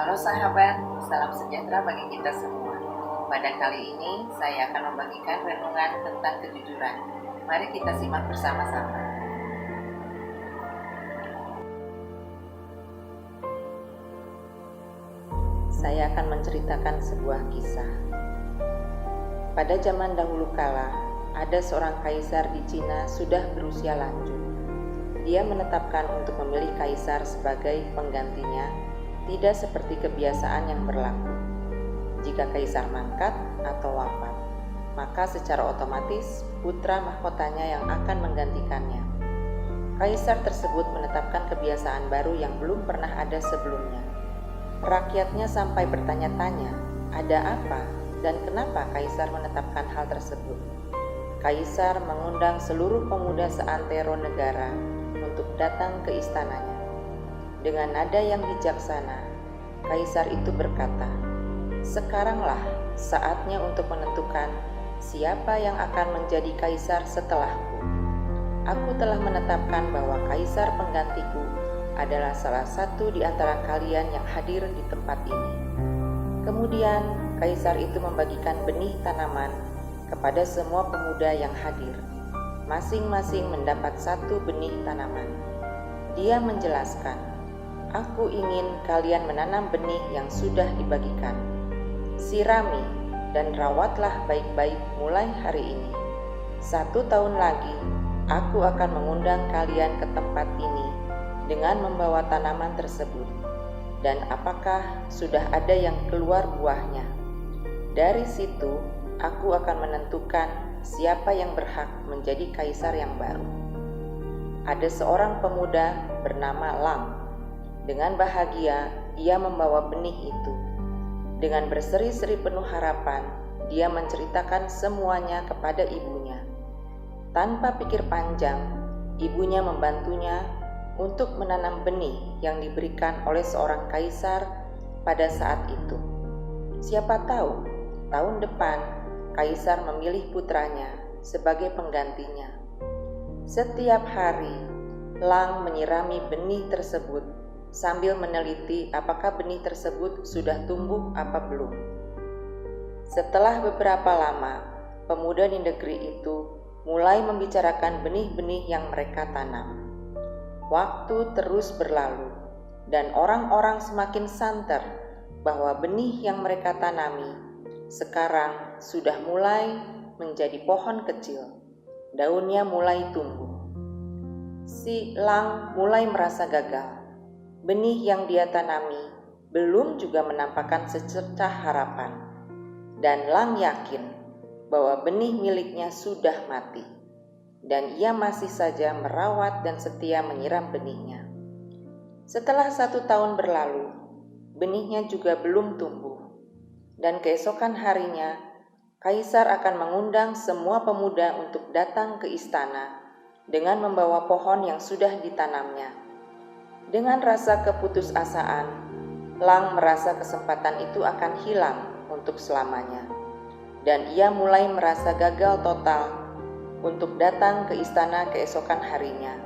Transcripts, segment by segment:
Halo sahabat, salam sejahtera bagi kita semua. Pada kali ini saya akan membagikan renungan tentang kejujuran. Mari kita simak bersama-sama. Saya akan menceritakan sebuah kisah. Pada zaman dahulu kala, ada seorang kaisar di Cina sudah berusia lanjut. Dia menetapkan untuk memilih kaisar sebagai penggantinya, tidak seperti kebiasaan yang berlaku. Jika kaisar mangkat atau wafat, maka secara otomatis putra mahkotanya yang akan menggantikannya. Kaisar tersebut menetapkan kebiasaan baru yang belum pernah ada sebelumnya. Rakyatnya sampai bertanya-tanya, ada apa dan kenapa kaisar menetapkan hal tersebut? Kaisar mengundang seluruh pemuda seantero negara untuk datang ke istananya. Dengan nada yang bijaksana, kaisar itu berkata, "Sekaranglah saatnya untuk menentukan siapa yang akan menjadi kaisar setelahku. Aku telah menetapkan bahwa kaisar penggantiku adalah salah satu di antara kalian yang hadir di tempat ini." Kemudian, kaisar itu membagikan benih tanaman kepada semua pemuda yang hadir. Masing-masing mendapat satu benih tanaman. Dia menjelaskan, "Aku ingin kalian menanam benih yang sudah dibagikan. Sirami dan rawatlah baik-baik mulai hari ini. 1 tahun lagi, aku akan mengundang kalian ke tempat ini dengan membawa tanaman tersebut. Dan apakah sudah ada yang keluar buahnya? Dari situ, aku akan menentukan siapa yang berhak menjadi kaisar yang baru." Ada seorang pemuda bernama Lang. Dengan bahagia, ia membawa benih itu. Dengan berseri-seri penuh harapan, dia menceritakan semuanya kepada ibunya. Tanpa pikir panjang, ibunya membantunya untuk menanam benih yang diberikan oleh seorang kaisar pada saat itu. Siapa tahu, tahun depan kaisar memilih putranya sebagai penggantinya. Setiap hari, Lang menyirami benih tersebut sambil meneliti apakah benih tersebut sudah tumbuh apa belum. Setelah beberapa lama, pemuda di negeri itu mulai membicarakan benih-benih yang mereka tanam. Waktu terus berlalu, dan orang-orang semakin santer bahwa benih yang mereka tanami sekarang sudah mulai menjadi pohon kecil. Daunnya mulai tumbuh. Si Lang mulai merasa gagal. Benih yang dia tanami belum juga menampakkan secercah harapan. Dan Lang yakin bahwa benih miliknya sudah mati. Dan ia masih saja merawat dan setia menyiram benihnya. Setelah 1 tahun berlalu, benihnya juga belum tumbuh. Dan keesokan harinya, kaisar akan mengundang semua pemuda untuk datang ke istana dengan membawa pohon yang sudah ditanamnya. Dengan rasa keputusasaan, Lang merasa kesempatan itu akan hilang untuk selamanya. Dan ia mulai merasa gagal total untuk datang ke istana keesokan harinya.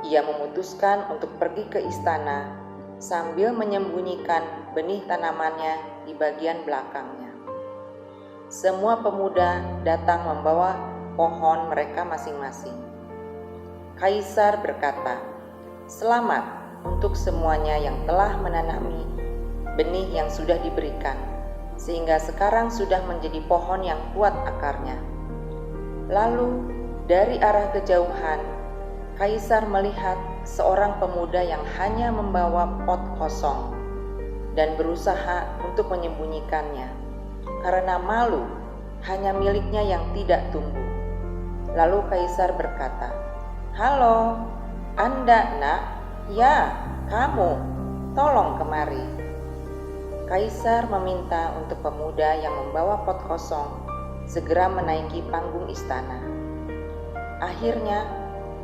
Ia memutuskan untuk pergi ke istana sambil menyembunyikan benih tanamannya di bagian belakangnya. Semua pemuda datang membawa pohon mereka masing-masing. Kaisar berkata, "Selamat untuk semuanya yang telah menanami benih yang sudah diberikan, sehingga sekarang sudah menjadi pohon yang kuat akarnya." Lalu, dari arah kejauhan, kaisar melihat seorang pemuda yang hanya membawa pot kosong dan berusaha untuk menyembunyikannya karena malu hanya miliknya yang tidak tumbuh. Lalu kaisar berkata, "Halo, Anda nak? Ya, kamu. Tolong kemari." Kaisar meminta untuk pemuda yang membawa pot kosong segera menaiki panggung istana. Akhirnya,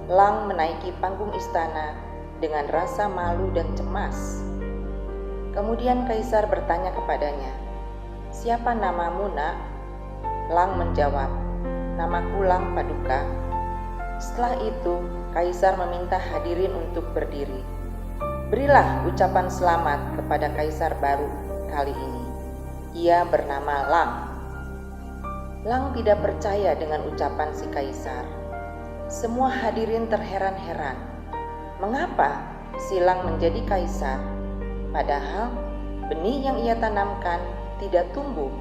Lang menaiki panggung istana dengan rasa malu dan cemas. Kemudian kaisar bertanya kepadanya, "Siapa namamu, nak?" Lang menjawab, "Namaku Lang Paduka." Setelah itu, kaisar meminta hadirin untuk berdiri. Berilah ucapan selamat kepada kaisar baru kali ini. Ia bernama Lang. Lang tidak percaya dengan ucapan si kaisar. Semua hadirin terheran-heran. Mengapa si Lang menjadi kaisar? Padahal benih yang ia tanamkan tidak tumbuh.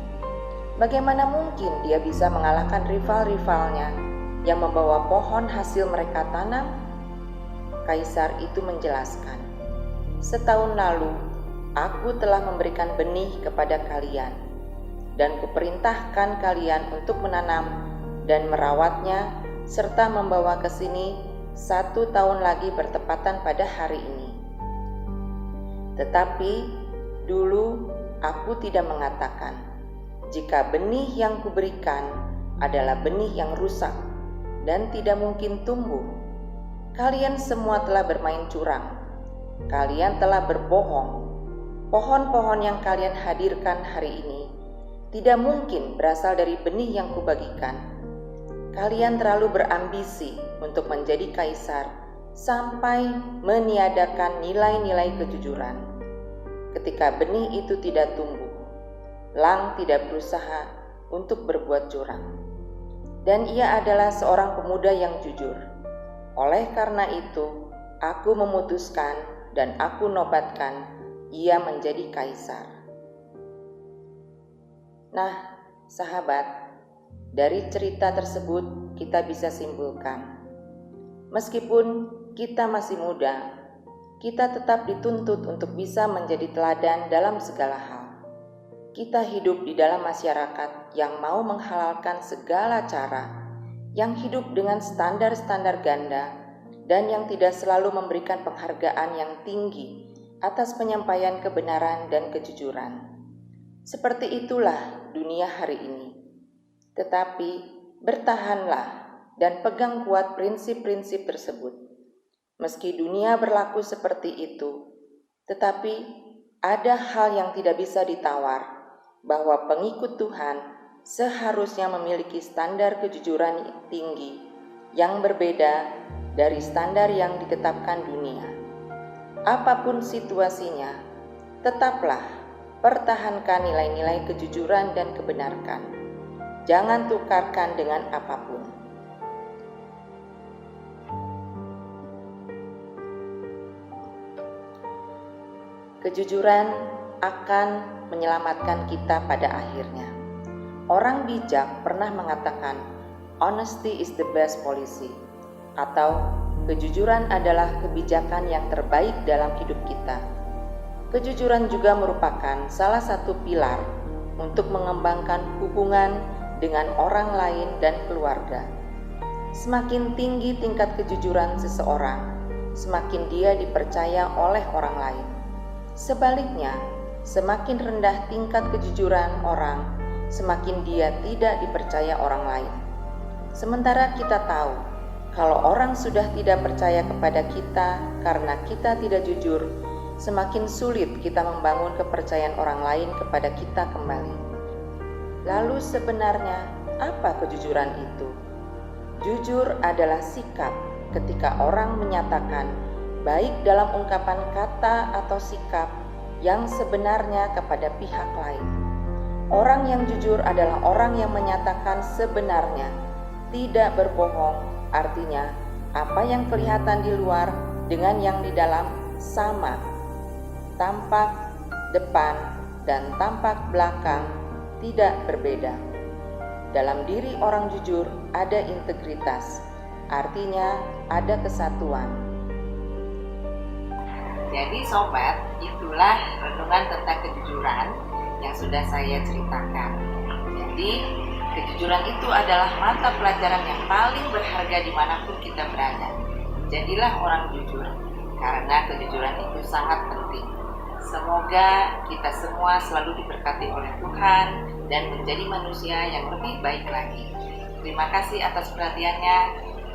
Bagaimana mungkin dia bisa mengalahkan rival-rivalnya yang membawa pohon hasil mereka tanam? Kaisar itu menjelaskan, "Setahun lalu, aku telah memberikan benih kepada kalian, dan kuperintahkan kalian untuk menanam dan merawatnya, serta membawa ke sini 1 tahun lagi bertepatan pada hari ini. Tetapi dulu aku tidak mengatakan, jika benih yang kuberikan adalah benih yang rusak dan tidak mungkin tumbuh. Kalian semua telah bermain curang. Kalian telah berbohong. Pohon-pohon yang kalian hadirkan hari ini tidak mungkin berasal dari benih yang kubagikan. Kalian terlalu berambisi untuk menjadi kaisar sampai meniadakan nilai-nilai kejujuran. Ketika benih itu tidak tumbuh, Lang tidak berusaha untuk berbuat curang. Dan ia adalah seorang pemuda yang jujur. Oleh karena itu, aku memutuskan dan aku nobatkan ia menjadi kaisar." Nah, sahabat, dari cerita tersebut kita bisa simpulkan, meskipun kita masih muda, kita tetap dituntut untuk bisa menjadi teladan dalam segala hal. Kita hidup di dalam masyarakat yang mau menghalalkan segala cara, yang hidup dengan standar-standar ganda, dan yang tidak selalu memberikan penghargaan yang tinggi atas penyampaian kebenaran dan kejujuran. Seperti itulah dunia hari ini. Tetapi bertahanlah dan pegang kuat prinsip-prinsip tersebut. Meski dunia berlaku seperti itu, tetapi ada hal yang tidak bisa ditawar, bahwa pengikut Tuhan seharusnya memiliki standar kejujuran tinggi yang berbeda dari standar yang ditetapkan dunia. Apapun situasinya, tetaplah pertahankan nilai-nilai kejujuran dan kebenaran. Jangan tukarkan dengan apapun. Kejujuran akan menyelamatkan kita pada akhirnya. Orang bijak pernah mengatakan, "Honesty is the best policy," atau kejujuran adalah kebijakan yang terbaik dalam hidup kita. Kejujuran juga merupakan salah satu pilar untuk mengembangkan hubungan dengan orang lain dan keluarga. Semakin tinggi tingkat kejujuran seseorang, semakin dia dipercaya oleh orang lain. Sebaliknya, semakin rendah tingkat kejujuran orang, semakin dia tidak dipercaya orang lain. Sementara kita tahu, kalau orang sudah tidak percaya kepada kita karena kita tidak jujur, semakin sulit kita membangun kepercayaan orang lain kepada kita kembali. Lalu sebenarnya apa kejujuran itu? Jujur adalah sikap ketika orang menyatakan, baik dalam ungkapan kata atau sikap, yang sebenarnya kepada pihak lain. Orang yang jujur adalah orang yang menyatakan sebenarnya, tidak berbohong. Artinya, apa yang kelihatan di luar dengan yang di dalam sama. Tampak depan dan tampak belakang tidak berbeda. Dalam diri orang jujur ada integritas, artinya ada kesatuan. Jadi sobat, itulah renungan tentang kejujuran yang sudah saya ceritakan. Jadi kejujuran itu adalah mata pelajaran yang paling berharga dimanapun kita berada. Jadilah orang jujur, karena kejujuran itu sangat penting. Semoga kita semua selalu diberkati oleh Tuhan dan menjadi manusia yang lebih baik lagi. Terima kasih atas perhatiannya.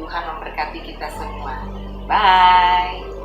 Tuhan memberkati kita semua. Bye.